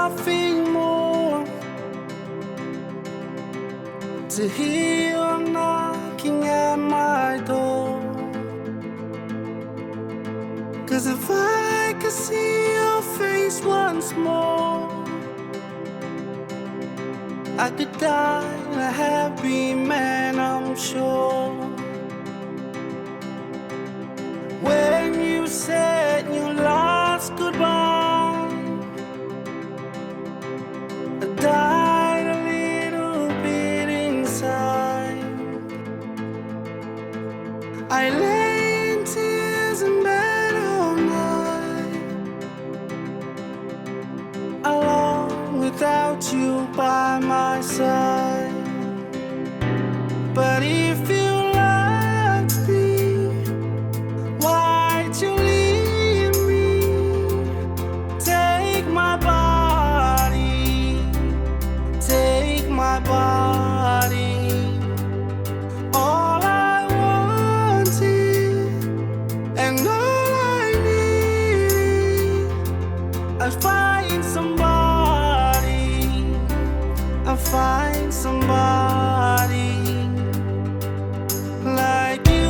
nothing more to hear you knocking at my door. 'Cause if I could see your face once more, I could die a happy man, I'm sure. When you said your last goodbye, I died a little bit inside. I lay in tears in bed all night, alone without you by my side. But if you loved me, why'd you leave me? Take my body, take my body. All I wanted and all I need, I'll find somebody, I'll find somebody like you.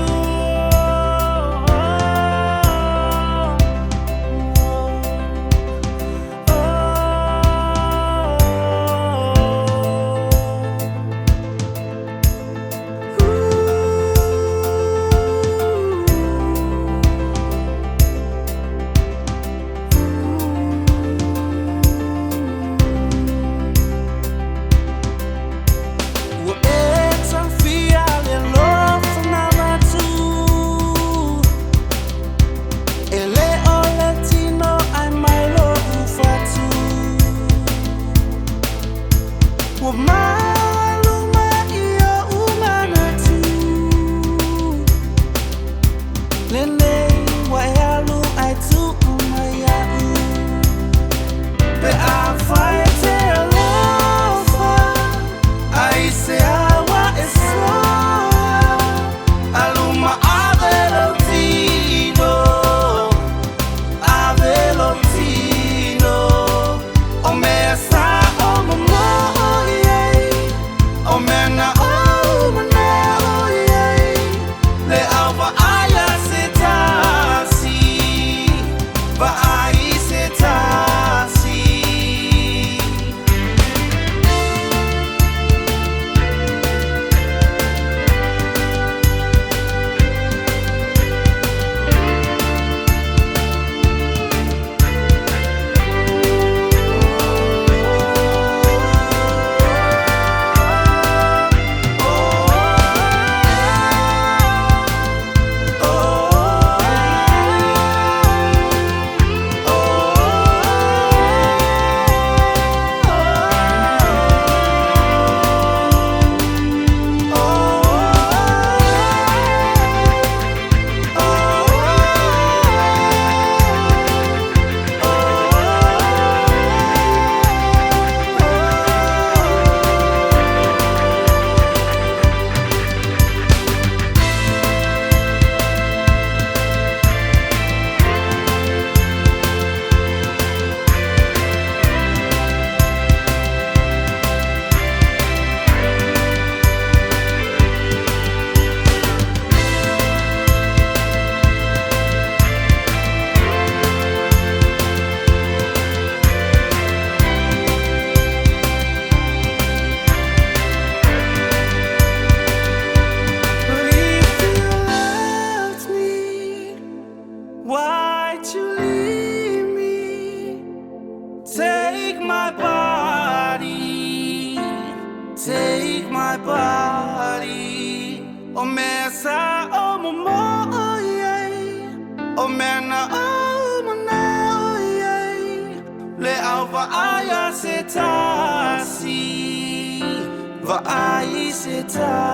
Why'd you leave me? Take my body, take my body. Oh mesa, oh mama, oh yeah. Oh mana, oh mana, oh yeah. Le alva aya setasi, va ai setasi.